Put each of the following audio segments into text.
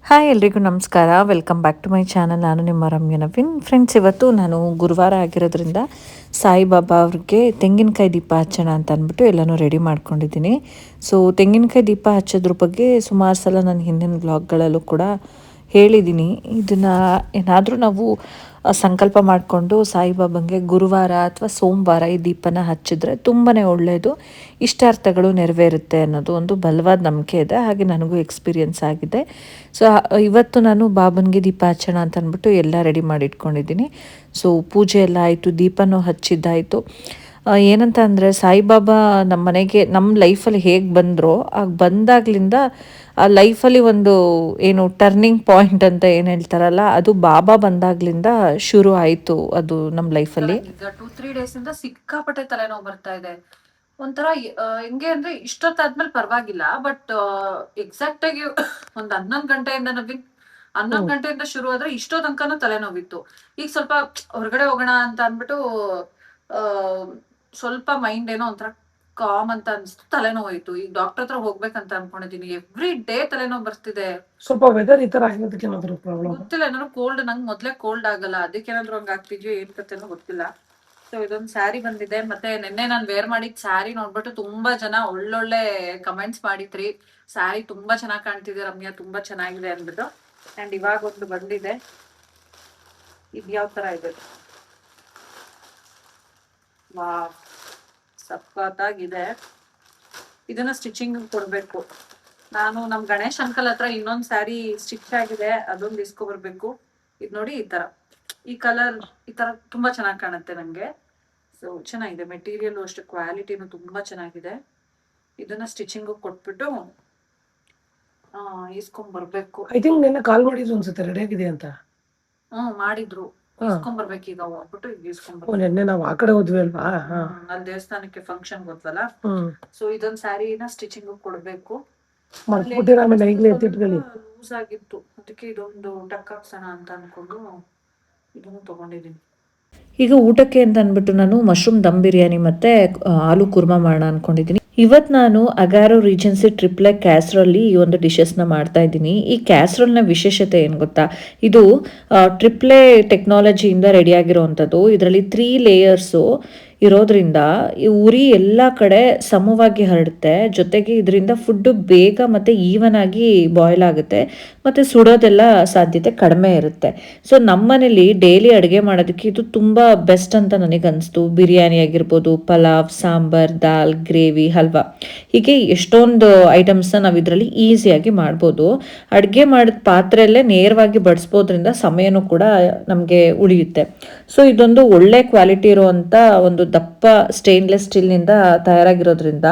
Hi ಎಲ್ರಿಗೂ ನಮಸ್ಕಾರ. Welcome back to my channel. ನಾನು ನಿಮ್ಮ ರಮ್ಯ ನವೀನ್. ಫ್ರೆಂಡ್ಸ್, ಇವತ್ತು ನಾನು ಗುರುವಾರ ಆಗಿರೋದ್ರಿಂದ ಸಾಯಿಬಾಬಾ ಅವ್ರಿಗೆ ತೆಂಗಿನಕಾಯಿ ದೀಪ ಹಚ್ಚೋಣ ಅಂತ ಅಂದ್ಬಿಟ್ಟು ಎಲ್ಲನೂ ರೆಡಿ ಮಾಡ್ಕೊಂಡಿದ್ದೀನಿ. ಸೊ ತೆಂಗಿನಕಾಯಿ ದೀಪ ಹಚ್ಚೋದ್ರ ಬಗ್ಗೆ ಸುಮಾರು ಸಲ ನಾನು ಹಿಂದಿನ ವ್ಲಾಗ್ಗಳಲ್ಲೂ ಕೂಡ ಹೇಳಿದ್ದೀನಿ. ಇದನ್ನು ಏನಾದರೂ ನಾವು ಸಂಕಲ್ಪ ಮಾಡಿಕೊಂಡು ಸಾಯಿಬಾಬಂಗೆ ಗುರುವಾರ ಅಥವಾ ಸೋಮವಾರ ಈ ದೀಪನ ಹಚ್ಚಿದ್ರೆ ತುಂಬಾ ಒಳ್ಳೆಯದು, ಇಷ್ಟಾರ್ಥಗಳು ನೆರವೇರುತ್ತೆ ಅನ್ನೋದು ಒಂದು ಬಲವಾದ ನಂಬಿಕೆ ಇದೆ. ಹಾಗೆ ನನಗೂ ಎಕ್ಸ್ಪೀರಿಯನ್ಸ್ ಆಗಿದೆ. ಸೊ ಇವತ್ತು ನಾನು ಬಾಬನಿಗೆ ದೀಪ ಹಚ್ಚೋಣ ಅಂತ ಅಂದ್ಬಿಟ್ಟು ಎಲ್ಲ ರೆಡಿ ಮಾಡಿ ಇಟ್ಕೊಂಡಿದ್ದೀನಿ. ಸೊ ಪೂಜೆ ಎಲ್ಲ ಆಯಿತು, ದೀಪನೂ ಹಚ್ಚಿದ್ದಾಯಿತು. ಏನಂತ ಅಂದರೆ ಸಾಯಿಬಾಬಾ ನಮ್ಮ ಮನೆಗೆ ನಮ್ಮ ಲೈಫಲ್ಲಿ ಹೇಗೆ ಬಂದರೋ ಆಗ ಬಂದಾಗ್ಲಿಂದ ಆ ಲೈಫಲ್ಲಿ ಒಂದು ಏನು ಟರ್ನಿಂಗ್ ಪಾಯಿಂಟ್ ಅಂತ ಏನು ಹೇಳ್ತಾರಲ್ಲ, ಅದು ಬಾಬಾ ಬಂದಾಗ್ಲಿಂದ ಶುರು ಆಯಿತು ಅದು ನಮ್ಮ ಲೈಫಲ್ಲಿ. ಈಗ 2-3 ಡೇಸಿಂದ ಸಿಕ್ಕಾಪಟ್ಟೆ ತಲೆನೋವು ಬರ್ತಾ ಇದೆ. ಒಂಥರ ಹೆಂಗೆ ಅಂದ್ರೆ ಇಷ್ಟೊತ್ತಾದ್ಮೇಲೆ ಪರವಾಗಿಲ್ಲ, ಬಟ್ ಎಕ್ಸಾಕ್ಟ್ ಆಗಿ ಒಂದ್ 11 ಗಂಟೆಯಿಂದ 11 ಗಂಟೆಯಿಂದ ಶುರು ಆದ್ರೆ ಇಷ್ಟೋ ತನಕನೂ ತಲೆನೋವಿತ್ತು. ಈಗ ಸ್ವಲ್ಪ ಹೊರಗಡೆ ಹೋಗೋಣ ಅಂತ ಅಂದ್ಬಿಟ್ಟು ಆ ಸ್ವಲ್ಪ ಮೈಂಡ್ ಏನೋ ಒಂಥರ ಕಾಮ್ ಅಂತ ಅನ್ಸ್ತು, ತಲೆನೋವಾಯ್ತು. ಈಗ ಡಾಕ್ಟರ್ ಹತ್ರ ಹೋಗ್ಬೇಕಂತ ಅನ್ಕೊಂಡಿದೀನಿ. ಎವ್ರಿ ಡೇ ತಲೆನೋವು ಬರ್ತಿದೆ. ಸ್ವಲ್ಪ ವೆದರ್ ಈ ತರ ಆಗಿರೋದಕ್ಕೆ ಏನಾದ್ರು ಪ್ರಾಬ್ಲಮ್ ಗೊತ್ತಿಲ್ಲ, ಏನಾದ್ರು ಕೋಲ್ಡ್. ನಂಗೆ ಮೊದ್ಲೇ ಕೋಲ್ಡ್ ಆಗಲ್ಲ, ಅದಕ್ಕೆ ಏನಾದ್ರು ಹಂಗ ಆಗ್ತಿದ್ಯೋ ಏನ್ ಕತೆನೋ ಗೊತ್ತಿಲ್ಲ. ಸೊ ಇದೊಂದು ಸ್ಯಾರಿ ಬಂದಿದೆ. ಮತ್ತೆ ನಿನ್ನೆ ನಾನು ವೇರ್ ಮಾಡಿದ್ ಸ್ಯಾರಿ ನೋಡ್ಬಿಟ್ಟು ತುಂಬಾ ಜನ ಒಳ್ಳೊಳ್ಳೆ ಕಮೆಂಟ್ಸ್ ಮಾಡಿದ್ರಿ. ಸ್ಯಾರಿ ತುಂಬಾ ಚೆನ್ನಾಗಿ ಕಾಣ್ತಿದೆ ರಮ್ಯಾ, ತುಂಬಾ ಚೆನ್ನಾಗಿದೆ ಅಂದ್ಬಿಟ್ಟು. ಅಂಡ್ ಇವಾಗ ಒಂದು ಬಂದಿದೆ. ಇದು ಯಾವ ತರ ಇದೆ, ವಾ ಸಖತ್ತಾಗಿದೆ. ಇದನ್ನ ಸ್ಟಿಚಿಂಗ್ ಕೊಡ್ಬೇಕು. ನಾನು ನಮ್ ಗಣೇಶ್ ಅಂಕಲ್ ಹತ್ರ ಇನ್ನೊಂದ್ ಸ್ಯಾರಿ ಸ್ಟಿಚ್ ಆಗಿದೆ, ಅದೊಂದು ಇಸ್ಕೊಬರ್ಬೇಕು. ಇದ್ ನೋಡಿ, ಈ ತರ ಈ ಕಲರ್ ಈ ತರ ತುಂಬಾ ಚೆನ್ನಾಗಿ ಕಾಣುತ್ತೆ ನಂಗೆ. ಸೊ ಚೆನ್ನಾಗಿದೆ, ಮೆಟೀರಿಯಲ್ ಅಷ್ಟು ಕ್ವಾಲಿಟಿನೂ ತುಂಬಾ ಚೆನ್ನಾಗಿದೆ. ಇದನ್ನ ಸ್ಟಿಚಿಂಗ್ ಕೊಟ್ಬಿಟ್ಟು ಇಸ್ಕೊಂಡ್ ಬರ್ಬೇಕು. ಐ ಥಿಂಕ್ ನಿನ್ನೆ ಕಾಲ್ ಮಾಡಿದ್ರು ಅನ್ಸುತ್ತೆ ರೆಡಿ ಆಗಿದೆ ಅಂತ. ಮಾಡಿದ್ರು, ಇಸ್ಕೊಂಡ್ ಬರ್ಬೇಕು ಈಗ ಹೋಗ್ಬಿಟ್ಟು ಈಗ ಇಸ್ಕೊಂಡ್ ಬರ್ಬೇಕು. ನಿನ್ನೆ ನಾವು ಆ ಕಡೆ ಹೋದ್ವಿ ಅಲ್ವಾ, ಅಲ್ಲಿ ದೇವಸ್ಥಾನಕ್ಕೆ ಫಂಕ್ಷನ್ ಗೊತ್ತಲ್ಲ. ಸೊ ಇದೊಂದ್ ಸ್ಯಾರಿನ ಸ್ಟಿಚಿಂಗ್ ಕೊಡ್ಬೇಕು. ಲೂಸ್ ಆಗಿತ್ತು, ಅದಕ್ಕೆ ಇದೊಂದು ಟಕ್ ಹಾಕ್ಸೋಣ ಅಂತ ಅನ್ಕೊಂಡು ಇದನ್ನು ತಗೊಂಡಿದ್ದೀನಿ. ಈಗ ಊಟಕ್ಕೆ ಅಂತ ಅಂದ್ಬಿಟ್ಟು ನಾನು ಮಶ್ರೂಮ್ ದಮ್ ಬಿರಿಯಾನಿ ಮತ್ತು ಆಲೂ ಕುರ್ಮಾ ಮಾಡೋಣ ಅಂದ್ಕೊಂಡಿದ್ದೀನಿ. ಇವತ್ತು ನಾನು ಅಗಾರೋ ರೀಜೆನ್ಸಿ ಟ್ರಿಪ್ಲೆ ಕ್ಯಾಸ್ರೋಲಿ ಈ ಒಂದು ಡಿಶಸ್ನ ಮಾಡ್ತಾ ಇದ್ದೀನಿ. ಈ ಕ್ಯಾಸ್ರೋಲ್ನ ವಿಶೇಷತೆ ಏನು ಗೊತ್ತಾ, ಇದು ಟ್ರಿಪ್ಲೆ ಟೆಕ್ನಾಲಜಿಯಿಂದ ರೆಡಿಯಾಗಿರೋವಂಥದ್ದು. ಇದರಲ್ಲಿ 3 ಲೇಯರ್ಸು ಇರೋದ್ರಿಂದ ಈ ಉರಿ ಎಲ್ಲ ಕಡೆ ಸಮವಾಗಿ ಹರಡುತ್ತೆ. ಜೊತೆಗೆ ಇದರಿಂದ ಫುಡ್ಡು ಬೇಗ ಮತ್ತು ಈವನ್ ಆಗಿ ಬಾಯ್ಲ್ ಆಗುತ್ತೆ ಮತ್ತು ಸುಡೋದೆಲ್ಲ ಸಾಧ್ಯತೆ ಕಡಿಮೆ ಇರುತ್ತೆ. ಸೊ ನಮ್ಮನೇಲಿ ಡೈಲಿ ಅಡುಗೆ ಮಾಡೋದಕ್ಕೆ ಇದು ತುಂಬ ಬೆಸ್ಟ್ ಅಂತ ನನಗನ್ನಿಸ್ತು. ಬಿರಿಯಾನಿ ಆಗಿರ್ಬೋದು, ಪಲಾವ್, ಸಾಂಬಾರ್, ದಾಲ್, ಗ್ರೇವಿ, ಹಲ್ವಾ, ಹೀಗೆ ಎಷ್ಟೊಂದು ಐಟಮ್ಸ್ನ ನಾವು ಇದರಲ್ಲಿ ಈಸಿಯಾಗಿ ಮಾಡ್ಬೋದು. ಅಡುಗೆ ಮಾಡಿದ ಪಾತ್ರೆಯಲ್ಲೇ ನೇರವಾಗಿ ಬಡಿಸ್ಬೋದ್ರಿಂದ ಸಮಯನೂ ಕೂಡ ನಮಗೆ ಉಳಿಯುತ್ತೆ. ಸೊ ಇದೊಂದು ಒಳ್ಳೆ ಕ್ವಾಲಿಟಿ ಇರುವಂಥ ಒಂದು ದಪ್ಪ ಸ್ಟೇನ್ಲೆಸ್ ಸ್ಟೀಲ್ನಿಂದ ತಯಾರಾಗಿರೋದ್ರಿಂದ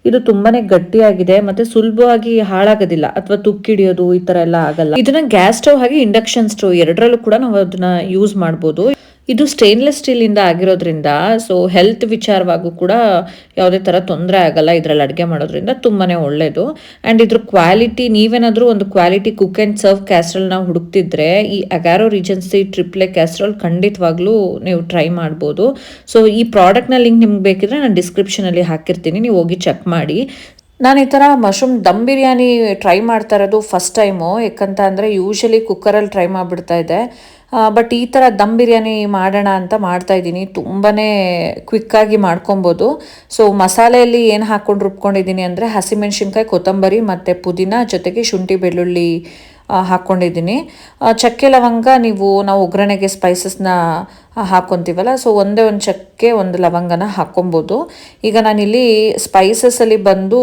ಇದು ತುಂಬಾನೇ ಗಟ್ಟಿಯಾಗಿದೆ ಮತ್ತೆ ಸುಲಭವಾಗಿ ಹಾಳಾಗೋದಿಲ್ಲ ಅಥವಾ ತುಕ್ಕಿಡಿಯೋದು ಈ ತರ ಎಲ್ಲ ಆಗಲ್ಲ. ಇದನ್ನ ಗ್ಯಾಸ್ ಸ್ಟವ್ ಹಾಗೆ ಇಂಡಕ್ಷನ್ ಸ್ಟವ್ ಎರಡರಲ್ಲೂ ಕೂಡ ನಾವು ಅದನ್ನ ಯೂಸ್ ಮಾಡ್ಬೋದು. ಇದು ಸ್ಟೇನ್ಲೆಸ್ ಸ್ಟೀಲ್ ಇಂದ ಆಗಿರೋದ್ರಿಂದ ಸೊ ಹೆಲ್ತ್ ವಿಚಾರವಾಗೂ ಕೂಡ ಯಾವುದೇ ತರ ತೊಂದರೆ ಆಗಲ್ಲ. ಇದರಲ್ಲಿ ಅಡುಗೆ ಮಾಡೋದ್ರಿಂದ ತುಂಬಾನೇ ಒಳ್ಳೇದು. ಅಂಡ್ ಇದ್ರ ಕ್ವಾಲಿಟಿ, ನೀವೇನಾದ್ರೂ ಒಂದು quality cook and serve Castrol ನಾವು ಹುಡುಕ್ತಿದ್ರೆ ಈ ಅಗಾರೋ ರೀಜೆನ್ಸಿ ಟ್ರಿಪ್ಲೆ ಕ್ಯಾಸ್ಟ್ರೋಲ್ ಖಂಡಿತವಾಗ್ಲೂ ನೀವು ಟ್ರೈ ಮಾಡ್ಬೋದು. ಸೊ ಈ ಪ್ರಾಡಕ್ಟ್ನ ಲಿಂಕ್ ನಿಮ್ಗೆ ಬೇಕಿದ್ರೆ ನಾನು ಡಿಸ್ಕ್ರಿಪ್ಷನಲ್ಲಿ ಹಾಕಿರ್ತೀನಿ, ನೀವು ಹೋಗಿ ಚೆಕ್ ಮಾಡಿ. ನಾನು ಈ ಥರ ಮಶ್ರೂಮ್ ದಮ್ ಬಿರಿಯಾನಿ ಟ್ರೈ ಮಾಡ್ತಾ ಇರೋದು ಫಸ್ಟ್ ಟೈಮು. ಯಾಕಂತ ಅಂದರೆ ಯೂಶಲಿ ಕುಕ್ಕರಲ್ಲಿ ಟ್ರೈ ಮಾಡಿಬಿಡ್ತಾ ಇದ್ದೆ. ಬಟ್ ಈ ಥರ ದಮ್ ಬಿರಿಯಾನಿ ಮಾಡೋಣ ಅಂತ ಮಾಡ್ತಾಯಿದ್ದೀನಿ. ತುಂಬಾ ಕ್ವಿಕ್ಕಾಗಿ ಮಾಡ್ಕೊಬೋದು. ಸೊ ಮಸಾಲೆಯಲ್ಲಿ ಏನು ಹಾಕ್ಕೊಂಡು ರುಬ್ಕೊಂಡಿದ್ದೀನಿ ಅಂದರೆ ಹಸಿಮೆಣ್ಸಿನ್ಕಾಯಿ, ಕೊತ್ತಂಬರಿ ಮತ್ತು ಪುದೀನ, ಜೊತೆಗೆ ಶುಂಠಿ ಬೆಳ್ಳುಳ್ಳಿ ಹಾಕ್ಕೊಂಡಿದ್ದೀನಿ. ಚಕ್ಕೆ ಲವಂಗ ನಾವು ಒಗ್ಗರಣೆಗೆ ಸ್ಪೈಸಸ್ನ ಹಾಕ್ಕೊತೀವಲ್ಲ, ಸೊ ಒಂದೇ ಒಂದು ಚಕ್ಕೆ, ಒಂದು ಲವಂಗನ ಹಾಕ್ಕೊಬೋದು. ಈಗ ನಾನಿಲ್ಲಿ ಸ್ಪೈಸಸಲ್ಲಿ ಬಂದು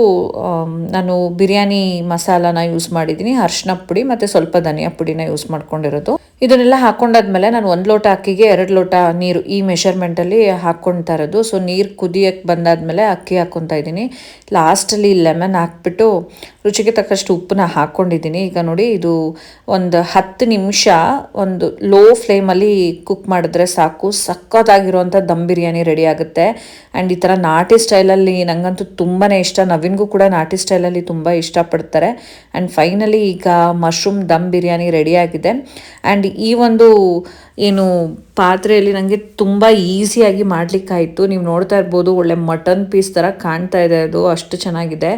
ನಾನು ಬಿರಿಯಾನಿ ಮಸಾಲಾನ ಯೂಸ್ ಮಾಡಿದ್ದೀನಿ, ಅರಿಶಿನ ಪುಡಿ ಮತ್ತು ಸ್ವಲ್ಪ ಧನಿಯಾ ಪುಡಿನ ಯೂಸ್ ಮಾಡ್ಕೊಂಡಿರೋದು. ಇದನ್ನೆಲ್ಲ ಹಾಕ್ಕೊಂಡಾದ್ಮೇಲೆ ನಾನು 1 ಲೋಟ ಅಕ್ಕಿಗೆ 2 ಲೋಟ ನೀರು, ಈ ಮೆಷರ್ಮೆಂಟಲ್ಲಿ ಹಾಕ್ಕೊಳ್ತಾ ಇರೋದು. ಸೊ ನೀರು ಕುದಿಯಕ್ಕೆ ಬಂದಾದ್ಮೇಲೆ ಅಕ್ಕಿ ಹಾಕ್ಕೊತಾ ಇದ್ದೀನಿ. ಲಾಸ್ಟಲ್ಲಿ ಲೆಮನ್ ಹಾಕ್ಬಿಟ್ಟು ರುಚಿಗೆ ತಕ್ಕಷ್ಟು ಉಪ್ಪನ್ನ ಹಾಕ್ಕೊಂಡಿದ್ದೀನಿ. ಈಗ ನೋಡಿ, ಇದು ಒಂದು 10 ನಿಮಿಷ ಒಂದು ಲೋ ಫ್ಲೇಮಲ್ಲಿ ಕುಕ್ ಮಾಡಿದ್ರೆ ಸಾಕು, ಸಖತ್ತಾಗಿರುವಂಥ ದಮ್ ಬಿರಿಯಾನಿ ರೆಡಿ ಆಗುತ್ತೆ. ಆ್ಯಂಡ್ ಈ ಥರ ನಾಟಿ ಸ್ಟೈಲಲ್ಲಿ ನನಗಂತೂ ತುಂಬಾ ಇಷ್ಟ, ನವೀನ್ಗೂ ಕೂಡ ನಾಟಿ ಸ್ಟೈಲಲ್ಲಿ ತುಂಬ ಇಷ್ಟಪಡ್ತಾರೆ. ಆ್ಯಂಡ್ ಫೈನಲಿ ಈಗ ಮಶ್ರೂಮ್ ದಮ್ ಬಿರಿಯಾನಿ ರೆಡಿಯಾಗಿದೆ. ಆ್ಯಂಡ್ ಈ ಒಂದು ಏನು ಪಾತ್ರೆಯಲ್ಲಿ ನನಗೆ ತುಂಬ ಈಸಿಯಾಗಿ ಮಾಡಲಿಕ್ಕಾಯಿತು. ನೀವು ನೋಡ್ತಾ ಇರ್ಬೋದು, ಒಳ್ಳೆ ಮಟನ್ ಪೀಸ್ ಥರ ಕಾಣ್ತಾ ಇದೆ, ಅದು ಅಷ್ಟು ಚೆನ್ನಾಗಿದೆ.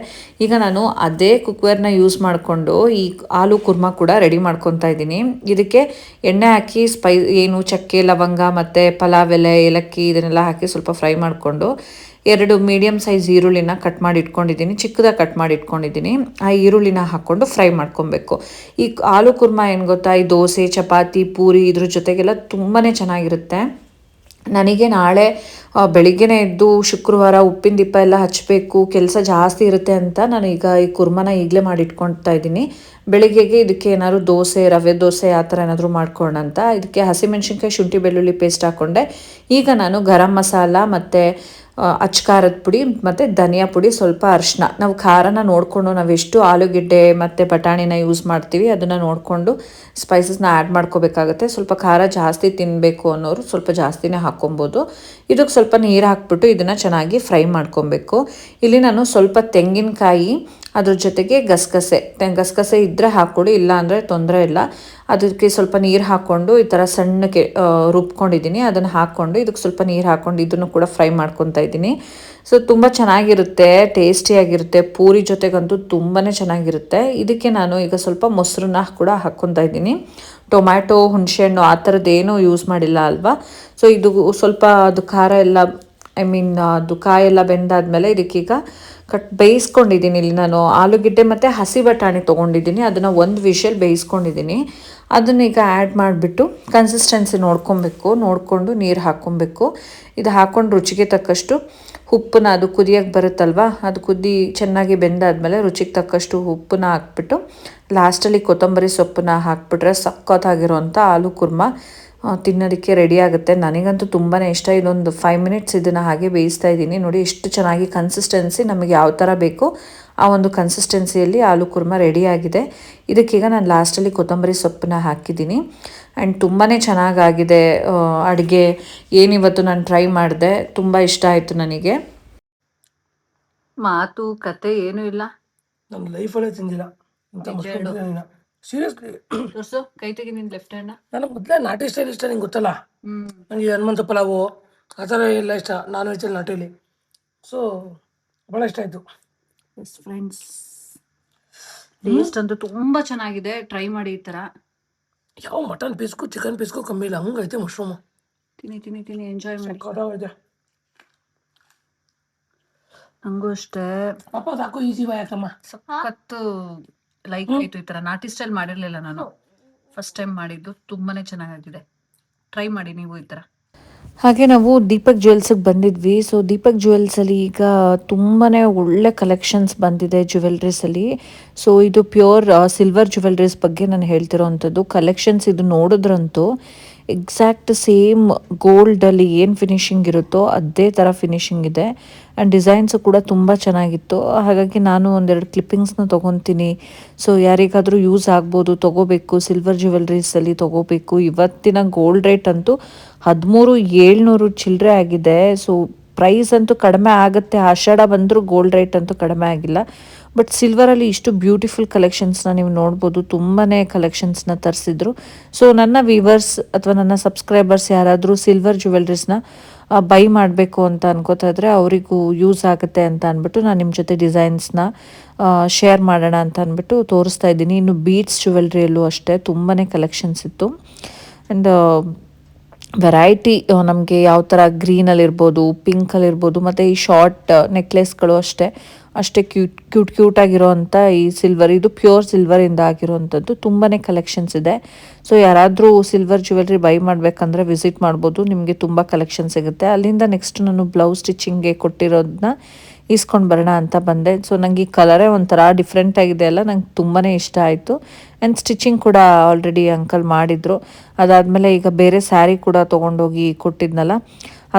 ಈಗ ನಾನು ಅದೇ ಕುಕ್ವೇರ್ನ ಯೂಸ್ ಮಾಡಿಕೊಂಡು ಈ ಆಲೂ ಕುರ್ಮಾ ಕೂಡ ರೆಡಿ ಮಾಡ್ಕೊತಾ ಇದ್ದೀನಿ. ಇದಕ್ಕೆ ಎಣ್ಣೆ ಹಾಕಿ ಏನು ಚಕ್ಕೆ ಲವಂಗ ಮತ್ತು ಪಲಾವ್ ಎಲೆ, ಏಲಕ್ಕಿ ಇದನ್ನೆಲ್ಲ ಹಾಕಿ ಸ್ವಲ್ಪ ಫ್ರೈ ಮಾಡಿಕೊಂಡು 2 ಮೀಡಿಯಮ್ ಸೈಜ್ ಈರುಳ್ಳಿನ ಕಟ್ ಮಾಡಿ ಇಟ್ಕೊಂಡಿದ್ದೀನಿ, ಚಿಕ್ಕದಾಗಿ ಕಟ್ ಮಾಡಿ ಇಟ್ಕೊಂಡಿದ್ದೀನಿ. ಆ ಈರುಳ್ಳಿನ ಹಾಕ್ಕೊಂಡು ಫ್ರೈ ಮಾಡ್ಕೊಬೇಕು. ಈ ಆಲೂ ಕುರ್ಮಾ ಏನು ಗೊತ್ತಾ, ಈ ದೋಸೆ, ಚಪಾತಿ, ಪೂರಿ ಇದ್ರ ಜೊತೆಗೆಲ್ಲ ತುಂಬಾ ಚೆನ್ನಾಗಿರುತ್ತೆ. ನನಗೆ ನಾಳೆ ಬೆಳಿಗ್ಗೆನೇ ಎದ್ದು ಶುಕ್ರವಾರ ಉಪ್ಪಿನ ದೀಪ ಎಲ್ಲ ಹಚ್ಚಬೇಕು, ಕೆಲಸ ಜಾಸ್ತಿ ಇರುತ್ತೆ ಅಂತ ನಾನು ಈಗ ಈ ಕುರ್ಮಾನ ಈಗಲೇ ಮಾಡಿಟ್ಕೊಳ್ತಾ ಇದ್ದೀನಿ. ಬೆಳಿಗ್ಗೆಗೆ ಇದಕ್ಕೆ ಏನಾದ್ರು ದೋಸೆ, ರವೆ ದೋಸೆ ಆ ಥರ ಏನಾದರೂ ಮಾಡ್ಕೊಳ್ಳೋಣ ಅಂತ. ಇದಕ್ಕೆ ಹಸಿಮೆಣ್ಸಿನ್ಕಾಯಿ, ಶುಂಠಿ ಬೆಳ್ಳುಳ್ಳಿ ಪೇಸ್ಟ್ ಹಾಕ್ಕೊಂಡೆ. ಈಗ ನಾನು ಗರಂ ಮಸಾಲ ಮತ್ತು ಅಚ್ಕಾರದ ಪುಡಿ ಮತ್ತು ಧನಿಯಾ ಪುಡಿ, ಸ್ವಲ್ಪ ಅರಿಶಿನ, ನಾವು ಖಾರನ ನೋಡಿಕೊಂಡು ನಾವು ಎಷ್ಟು ಆಲೂಗೆಡ್ಡೆ ಮತ್ತು ಬಟಾಣಿನ ಯೂಸ್ ಮಾಡ್ತೀವಿ ಅದನ್ನು ನೋಡಿಕೊಂಡು ಸ್ಪೈಸಸ್ನ ಆ್ಯಡ್ ಮಾಡ್ಕೋಬೇಕಾಗತ್ತೆ. ಸ್ವಲ್ಪ ಖಾರ ಜಾಸ್ತಿ ತಿನ್ನಬೇಕು ಅನ್ನೋರು ಸ್ವಲ್ಪ ಜಾಸ್ತಿನೇ ಹಾಕ್ಕೊಬೋದು. ಇದಕ್ಕೆ ಸ್ವಲ್ಪ ನೀರು ಹಾಕ್ಬಿಟ್ಟು ಇದನ್ನು ಚೆನ್ನಾಗಿ ಫ್ರೈ ಮಾಡ್ಕೊಬೇಕು. ಇಲ್ಲಿ ನಾನು ಸ್ವಲ್ಪ ತೆಂಗಿನಕಾಯಿ, ಅದ್ರ ಜೊತೆಗೆ ಗಸಗಸೆ ಇದ್ದರೆ ಹಾಕ್ಕೊಡಿ, ಇಲ್ಲ ಅಂದರೆ ತೊಂದರೆ ಇಲ್ಲ. ಅದಕ್ಕೆ ಸ್ವಲ್ಪ ನೀರು ಹಾಕ್ಕೊಂಡು ಈ ಥರ ಸಣ್ಣಕ್ಕೆ ರುಬ್ಕೊಂಡಿದ್ದೀನಿ. ಅದನ್ನು ಹಾಕ್ಕೊಂಡು ಇದಕ್ಕೆ ಸ್ವಲ್ಪ ನೀರು ಹಾಕ್ಕೊಂಡು ಇದನ್ನು ಕೂಡ ಫ್ರೈ ಮಾಡ್ಕೊತಾ ಇದ್ದೀನಿ. ಸೊ ತುಂಬ ಚೆನ್ನಾಗಿರುತ್ತೆ, ಟೇಸ್ಟಿಯಾಗಿರುತ್ತೆ. ಪೂರಿ ಜೊತೆಗಂತೂ ತುಂಬಾ ಚೆನ್ನಾಗಿರುತ್ತೆ. ಇದಕ್ಕೆ ನಾನು ಈಗ ಸ್ವಲ್ಪ ಮೊಸರನ್ನ ಕೂಡ ಹಾಕ್ಕೊತಾ ಇದ್ದೀನಿ. ಟೊಮ್ಯಾಟೊ, ಹುಣಸೆಹಣ್ಣು ಆ ಥರದ್ದೇನೂ ಯೂಸ್ ಮಾಡಿಲ್ಲ ಅಲ್ವಾ. ಸೊ ಇದು ಸ್ವಲ್ಪ ಅದು ಖಾರ ಎಲ್ಲ ಅದು ಕಾಯೆಲ್ಲ ಬೆಂದಾದ್ಮೇಲೆ ಇದಕ್ಕೀಗ ಬೇಯಿಸ್ಕೊಂಡಿದ್ದೀನಿ. ಇಲ್ಲಿ ನಾನು ಆಲೂಗೆಡ್ಡೆ ಮತ್ತು ಹಸಿ ಬಟಾಣಿ ತೊಗೊಂಡಿದ್ದೀನಿ, ಅದನ್ನು 1 ವಿಷಲ್ ಬೇಯಿಸ್ಕೊಂಡಿದ್ದೀನಿ. ಅದನ್ನೀಗ ಆ್ಯಡ್ ಮಾಡಿಬಿಟ್ಟು ಕನ್ಸಿಸ್ಟೆನ್ಸಿ ನೋಡಿಕೊಂಡು ನೀರು ಹಾಕ್ಕೊಬೇಕು. ಇದು ಹಾಕ್ಕೊಂಡು ರುಚಿಗೆ ತಕ್ಕಷ್ಟು ಉಪ್ಪನ್ನ, ಅದು ಕುದಿಯೋಕ್ಕೆ ಬರುತ್ತಲ್ವ, ಅದು ಚೆನ್ನಾಗಿ ಬೆಂದಾದ್ಮೇಲೆ ರುಚಿಗೆ ತಕ್ಕಷ್ಟು ಉಪ್ಪನ್ನ ಹಾಕ್ಬಿಟ್ಟು ಲಾಸ್ಟಲ್ಲಿ ಕೊತ್ತಂಬರಿ ಸೊಪ್ಪನ್ನ ಹಾಕ್ಬಿಟ್ರೆ ಸಖತ್ತಾಗಿರೋಂಥ ಆಲೂ ಕುರ್ಮಾ ತಿನ್ನೋದಕ್ಕೆ ರೆಡಿ ಆಗುತ್ತೆ. ನನಗಂತೂ ತುಂಬಾ ಇಷ್ಟ. ಇದೊಂದು 5 ಮಿನಿಟ್ಸ್ ಇದನ್ನು ಹಾಗೆ ಬೇಯಿಸ್ತಾ ಇದ್ದೀನಿ. ನೋಡಿ ಎಷ್ಟು ಚೆನ್ನಾಗಿ ಕನ್ಸಿಸ್ಟೆನ್ಸಿ ನಮಗೆ ಯಾವ ಥರ ಬೇಕು ಆ ಒಂದು ಕನ್ಸಿಸ್ಟೆನ್ಸಿಯಲ್ಲಿ ಆಲೂ ಕುರ್ಮಾ ರೆಡಿಯಾಗಿದೆ. ಇದಕ್ಕೀಗ ನಾನು ಲಾಸ್ಟಲ್ಲಿ ಕೊತ್ತಂಬರಿ ಸೊಪ್ಪನ್ನ ಹಾಕಿದ್ದೀನಿ. ಆ್ಯಂಡ್ ತುಂಬಾ ಚೆನ್ನಾಗಾಗಿದೆ ಅಡುಗೆ. ಏನಿವತ್ತು ನಾನು ಟ್ರೈ ಮಾಡಿದೆ, ತುಂಬ ಇಷ್ಟ ಆಯಿತು ನನಗೆ. ಮಾತು ಕತೆ ಏನೂ ಇಲ್ಲ. ನನ್ನ ಲೈಫಲ್ಲೇ ತಿಂದಿಲ್ಲ ಇಂಥ ಮಶ್ರೂಮ್ ಬಿರಿಯಾನಿನ. ಸೀರಿಯಸ್ಲಿ ತೋರ್ಸು, ಕೈ ತೆಗಿ ನಿನ್ ಲೆಫ್ಟ್ ಹ್ಯಾಂಡ್. ನನಗೆ ಮೊದಲೇ ನಾಟಿ ಸ್ಟೈಲ್ ಇಷ್ಟ, ನಿಂಗೆ ಗೊತ್ತಲ್ಲ. ನನಗೆ ಹನುಮಂತ ಪಲಾವು ಆ ಥರ ಎಲ್ಲ ಇಷ್ಟ, ನಾನ್ ವೆಜ್ಜಲ್ಲಿ ನಾಟಿಲಿ. ಸೊ ಭಾಳ ಇಷ್ಟ ಆಯಿತು. ಎಸ್ ಫ್ರೆಂಡ್ಸ್, ಟೇಸ್ಟ್ ಅಂತೂ ತುಂಬ ಚೆನ್ನಾಗಿದೆ. ಟ್ರೈ ಮಾಡಿ ಈ ಥರ. ಯಾವ ಮಟನ್ ಪೀಸ್ಗೂ ಚಿಕನ್ ಪೀಸ್ಗೂ ಕಮ್ಮಿ ಇಲ್ಲ, ಹಂಗೈತೆ ಮಶ್ರೂಮು. ತಿನ್ನಿ ಎಂಜಾಯ್ ಮಾಡಿ. ಸಕ್ಕತ್ತಾಗೈತೆ. ನಂಗೂ ಅಷ್ಟೇ ಪಾಪ ಸಾಕು, ಈಸಿ ಬಾಯ್ ಯಾಕಮ್ಮ. ಸಖತ್ತು ಲೈಕ್ ಆಯ್ತು. ಈ ತರ ನಾಟಿ ಸ್ಟೈಲ್ ಮಾಡಿರ್ಲಿಲ್ಲ ನಾನು, ಫಸ್ಟ್ ಟೈಮ್ ಮಾಡಿದ್ದು. ತುಂಬಾನೇ ಚೆನ್ನಾಗಿದೆ. ಟ್ರೈ ಮಾಡಿ ನೀವು ಈ ತರ. ಹಾಗೆ ನಾವು ದೀಪಕ್ ಜ್ಯುವೆಲ್ಸಿಗೆ ಬಂದಿದ್ವಿ. ಸೊ ದೀಪಕ್ ಜ್ಯುವೆಲ್ಸಲ್ಲಿ ಈಗ ತುಂಬಾ ಒಳ್ಳೆ ಕಲೆಕ್ಷನ್ಸ್ ಬಂದಿದೆ ಜ್ಯುವೆಲ್ರೀಸಲ್ಲಿ. ಸೊ ಇದು ಪ್ಯೂರ್ ಸಿಲ್ವರ್ ಜ್ಯುವೆಲ್ರೀಸ್ ಬಗ್ಗೆ ನಾನು ಹೇಳ್ತಿರೋ ಅಂಥದ್ದು. ಕಲೆಕ್ಷನ್ಸ್ ಇದು ನೋಡಿದ್ರಂತೂ ಎಕ್ಸಾಕ್ಟ್ ಸೇಮ್ ಗೋಲ್ಡಲ್ಲಿ ಏನು ಫಿನಿಶಿಂಗ್ ಇರುತ್ತೋ ಅದೇ ಥರ ಫಿನಿಶಿಂಗ್ ಇದೆ. ಆ್ಯಂಡ್ ಡಿಸೈನ್ಸು ಕೂಡ ತುಂಬ ಚೆನ್ನಾಗಿತ್ತು. ಹಾಗಾಗಿ ನಾನು 1-2 ಕ್ಲಿಪ್ಪಿಂಗ್ಸ್ನ ತೊಗೊತೀನಿ. ಸೊ ಯಾರಿಗಾದರೂ ಯೂಸ್ ಆಗ್ಬೋದು, ತೊಗೋಬೇಕು, ಸಿಲ್ವರ್ ಜ್ಯುವೆಲ್ರೀಸಲ್ಲಿ ತೊಗೋಬೇಕು. ಇವತ್ತಿನ ಗೋಲ್ಡ್ ರೇಟ್ ಅಂತೂ 13,700 ಚಿಲ್ಲರೆ ಆಗಿದೆ. ಸೊ ಪ್ರೈಸ್ ಅಂತೂ ಕಡಿಮೆ ಆಗುತ್ತೆ, ಆಷಾಢ ಬಂದರೂ ಗೋಲ್ಡ್ ರೇಟ್ ಅಂತೂ ಕಡಿಮೆ ಆಗಿಲ್ಲ. ಬಟ್ ಸಿಲ್ವರಲ್ಲಿ ಇಷ್ಟು ಬ್ಯೂಟಿಫುಲ್ ಕಲೆಕ್ಷನ್ಸ್ನ ನೀವು ನೋಡ್ಬೋದು. ತುಂಬಾ ಕಲೆಕ್ಷನ್ಸ್ನ ತರಿಸಿದ್ರು. ಸೊ ನನ್ನ ವ್ಯೂವರ್ಸ್ ಅಥವಾ ನನ್ನ ಸಬ್ಸ್ಕ್ರೈಬರ್ಸ್ ಯಾರಾದರೂ ಸಿಲ್ವರ್ ಜ್ಯುವೆಲ್ರೀಸ್ನ ಬೈ ಮಾಡಬೇಕು ಅಂತ ಅನ್ಕೋತಾ ಇದ್ರೆ ಅವರಿಗೂ ಯೂಸ್ ಆಗುತ್ತೆ ಅಂತ ಅಂದ್ಬಿಟ್ಟು ನಾನು ನಿಮ್ಮ ಜೊತೆ ಡಿಸೈನ್ಸ್ನ ಶೇರ್ ಮಾಡೋಣ ಅಂತ ಅಂದ್ಬಿಟ್ಟು ತೋರಿಸ್ತಾ ಇದ್ದೀನಿ. ಇನ್ನು ಬೀಡ್ಸ್ ಜ್ಯುವೆಲ್ರಿಯಲ್ಲೂ ಅಷ್ಟೇ ತುಂಬಾ ಕಲೆಕ್ಷನ್ಸ್ ಇತ್ತು. ಆ್ಯಂಡ್ ವೆರೈಟಿ ನಮಗೆ ಯಾವ ಥರ ಗ್ರೀನಲ್ಲಿರ್ಬೋದು, ಪಿಂಕಲ್ಲಿರ್ಬೋದು, ಮತ್ತು ಈ ಶಾರ್ಟ್ ನೆಕ್ಲೆಸ್ಗಳು ಅಷ್ಟೇ ಕ್ಯೂಟಾಗಿರೋವಂಥ ಈ ಸಿಲ್ವರ್, ಇದು ಪ್ಯೂರ್ ಸಿಲ್ವರಿಂದ ಆಗಿರೋವಂಥದ್ದು. ತುಂಬಾ ಕಲೆಕ್ಷನ್ಸ್ ಇದೆ. ಸೊ ಯಾರಾದರೂ ಸಿಲ್ವರ್ ಜ್ಯುವೆಲ್ರಿ ಬೈ ಮಾಡಬೇಕಂದ್ರೆ ವಿಸಿಟ್ ಮಾಡ್ಬೋದು, ನಿಮಗೆ ತುಂಬ ಕಲೆಕ್ಷನ್ ಸಿಗುತ್ತೆ. ಅಲ್ಲಿಂದ ನೆಕ್ಸ್ಟ್ ನಾನು ಬ್ಲೌಸ್ ಸ್ಟಿಚಿಂಗ್ಗೆ ಕೊಟ್ಟಿರೋದನ್ನ ಇಸ್ಕೊಂಡು ಬರೋಣ ಅಂತ ಬಂದೆ. ಸೊ ನನಗೆ ಈ ಕಲರೇ ಒಂಥರ ಡಿಫ್ರೆಂಟ್ ಆಗಿದೆ ಅಲ್ಲ, ನಂಗೆ ತುಂಬಾ ಇಷ್ಟ ಆಯಿತು. ಆ್ಯಂಡ್ ಸ್ಟಿಚಿಂಗ್ ಕೂಡ ಆಲ್ರೆಡಿ ಅಂಕಲ್ ಮಾಡಿದರು. ಅದಾದಮೇಲೆ ಈಗ ಬೇರೆ ಸ್ಯಾರಿ ಕೂಡ ತೊಗೊಂಡೋಗಿ ಕೊಟ್ಟಿದ್ನಲ್ಲ,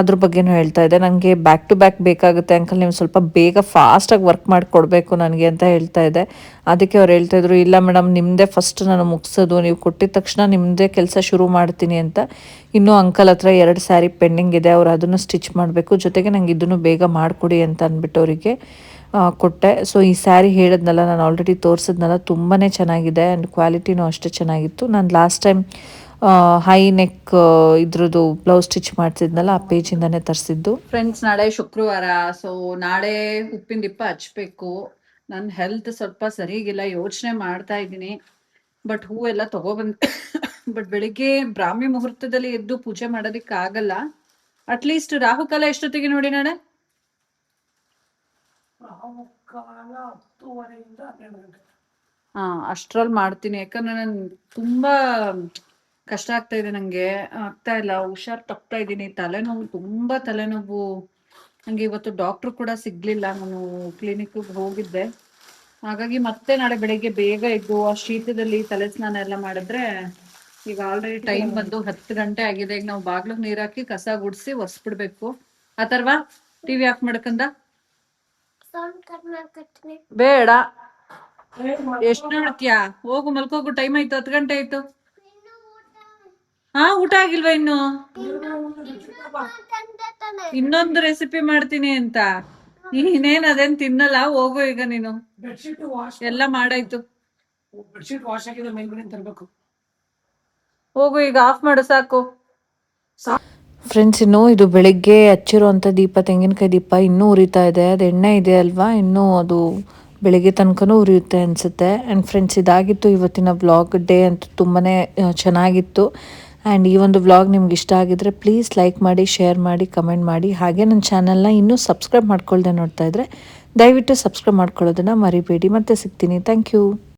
ಅದ್ರ ಬಗ್ಗೆನೂ ಹೇಳ್ತಾ ಇದ್ದೆ. ನನಗೆ ಬ್ಯಾಕ್ ಟು ಬ್ಯಾಕ್ ಬೇಕಾಗುತ್ತೆ ಅಂಕಲ್, ನೀವು ಸ್ವಲ್ಪ ಬೇಗ ಫಾಸ್ಟಾಗಿ ವರ್ಕ್ ಮಾಡಿ ಕೊಡಬೇಕು ನನಗೆ ಅಂತ ಹೇಳ್ತಾ ಇದ್ದೆ. ಅದಕ್ಕೆ ಅವ್ರು ಹೇಳ್ತಾಯಿದ್ರು, ಇಲ್ಲ ಮೇಡಮ್ ನಿಮ್ಮದೇ ಫಸ್ಟ್ ನಾನು ಮುಗಿಸೋದು, ನೀವು ಕೊಟ್ಟಿದ ತಕ್ಷಣ ನಿಮ್ಮದೇ ಕೆಲಸ ಶುರು ಮಾಡ್ತೀನಿ ಅಂತ. ಇನ್ನೂ ಅಂಕಲ್ ಹತ್ರ 2 ಸ್ಯಾರಿ ಪೆಂಡಿಂಗ್ ಇದೆ, ಅವ್ರು ಅದನ್ನು ಸ್ಟಿಚ್ ಮಾಡಬೇಕು, ಜೊತೆಗೆ ನಂಗೆ ಇದನ್ನು ಬೇಗ ಮಾಡಿಕೊಡಿ ಅಂತ ಅಂದ್ಬಿಟ್ಟು ಅವರಿಗೆ ಕೊಟ್ಟೆ. ಸೊ ಈ ಸ್ಯಾರಿ ಹೇಳಿದ್ನಲ್ಲ, ನಾನು ಆಲ್ರೆಡಿ ತೋರಿಸಿದ್ನಲ್ಲ, ತುಂಬಾ ಚೆನ್ನಾಗಿದೆ ಆ್ಯಂಡ್ ಕ್ವಾಲಿಟಿನೂ ಅಷ್ಟೇ ಚೆನ್ನಾಗಿತ್ತು. ನಾನು ಲಾಸ್ಟ್ ಟೈಮ್ ಹೈ ನೆಕ್ ಇದ್ರದ್ದು ಬ್ಲೌಸ್ ಸ್ಟಿಚ್ ಮಾಡ್ತಿದ್ನಲ್ಲ, ಆ ಪೇಜಿಂದನೇ ತರಿಸಿದ್ದು. ಫ್ರೆಂಡ್ಸ್, ನಾಳೆ ಶುಕ್ರವಾರ, ಸೊ ನಾಳೆ ಉಪ್ಪಿನ ದೀಪ ಹಚ್ಬೇಕು. ನನ್ನ ಹೆಲ್ತ್ ಸ್ವಲ್ಪ ಸರಿಗಿಲ್ಲ, ಯೋಚನೆ ಮಾಡ್ತಾ ಇದ್ದೀನಿ. ಬಟ್ ಹೂವೆಲ್ಲ ತಗೊಬಂದ್ ಬಟ್ ಬೆಳಿಗ್ಗೆ ಬ್ರಾಹ್ಮಿ ಮುಹೂರ್ತದಲ್ಲಿ ಎದ್ದು ಪೂಜೆ ಮಾಡೋದಿಕ್ ಆಗಲ್ಲ. ಅಟ್ಲೀಸ್ಟ್ ರಾಹುಕಾಲ ಎಷ್ಟೊತ್ತಿಗೆ ನೋಡಿ ನಾಳೆ? ಅಷ್ಟ್ರಲ್ಲಿ ಮಾಡ್ತೀನಿ. ಯಾಕಂದ್ರೆ ನಾನು ತುಂಬಾ ಕಷ್ಟ ಆಗ್ತಾ ಇದೆ, ನಂಗೆ ಆಗ್ತಾ ಇಲ್ಲ, ಹುಷಾರ್ ತಪ್ತಾ ಇದ್ದೀನಿ. ತಲೆನೋವು, ತುಂಬಾ ತಲೆನೋವು. ನಂಗೆ ಇವತ್ತು ಡಾಕ್ಟರ್ ಕೂಡ ಸಿಗ್ಲಿಲ್ಲ, ನಾನು ಕ್ಲಿನಿಕ್ ಹೋಗಿದ್ದೆ. ಹಾಗಾಗಿ ಮತ್ತೆ ನಾಳೆ ಬೆಳಿಗ್ಗೆ ಬೇಗ ಎದ್ದು ಆ ಶೀತದಲ್ಲಿ ತಲೆ ಸ್ನಾನ ಎಲ್ಲ ಮಾಡಿದ್ರೆ, ಈಗ ಆಲ್ರೆಡಿ ಟೈಮ್ ಬಂದು 10 ಗಂಟೆ ಆಗಿದೆ. ಈಗ ನಾವು ಬಾಗ್ಲಿಗೆ ನೀರ್ ಹಾಕಿ ಕಸ ಗುಡಿಸಿ ಒರೆಸ್ಬಿಡ್ಬೇಕು. ಅಥರ್ವ, ಟಿವಿ ಆಫ್ ಮಾಡ್ಕಂದ? ಬೇಡ, ಎಷ್ಟು ನೋಡ್ತೀಯಾ? ಹೋಗು ಮಲ್ಕೋಗು, ಟೈಮ್ ಆಯ್ತು, 10 ಗಂಟೆ ಆಯ್ತು. ಊಟ ಆಗಿಲ್ವಾ ಇನ್ನು? ಇನ್ನೊಂದು ರೆಸಿಪಿ ಮಾಡ್ತೀನಿ ಅಂತ. ನೀನೇನ್ ಅದೇನ್ ತಿನ್ನಲ್ಲ, ಹೋಗು ಈಗ ನೀನು. ಎಲ್ಲ ಮಾಡಾಯ್ತು, ಹೋಗು ಈಗ, ಆಫ್ ಮಾಡು ಸಾಕು. ಫ್ರೆಂಡ್ಸ್, ಇನ್ನು ಇದು ಬೆಳಿಗ್ಗೆ ಹಚ್ಚಿರುವಂಥ ದೀಪ, ತೆಂಗಿನಕಾಯಿ ದೀಪ ಇನ್ನೂ ಉರಿತಾ ಇದೆ. ಅದು ಎಣ್ಣೆ ಇದೆ ಅಲ್ವಾ, ಇನ್ನೂ ಅದು ಬೆಳಿಗ್ಗೆ ತನಕನೂ ಉರಿಯುತ್ತೆ ಅನಿಸುತ್ತೆ. ಆ್ಯಂಡ್ ಫ್ರೆಂಡ್ಸ್, ಇದಾಗಿತ್ತು ಇವತ್ತಿನ ವ್ಲಾಗ್. ಡೇ ಅಂತೂ ತುಂಬಾ ಚೆನ್ನಾಗಿತ್ತು. ಆ್ಯಂಡ್ ಈ ಒಂದು ವ್ಲಾಗ್ ನಿಮ್ಗೆ ಇಷ್ಟ ಆಗಿದ್ರೆ ಪ್ಲೀಸ್ ಲೈಕ್ ಮಾಡಿ, ಶೇರ್ ಮಾಡಿ, ಕಮೆಂಟ್ ಮಾಡಿ. ಹಾಗೆ ನನ್ನ ಚಾನಲ್ನ ಇನ್ನೂ ಸಬ್ಸ್ಕ್ರೈಬ್ ಮಾಡ್ಕೊಳ್ದೆ ನೋಡ್ತಾ ಇದ್ರೆ ದಯವಿಟ್ಟು ಸಬ್ಸ್ಕ್ರೈಬ್ ಮಾಡ್ಕೊಳ್ಳೋದನ್ನು ಮರಿಬೇಡಿ. ಮತ್ತೆ ಸಿಗ್ತೀನಿ. Thank you.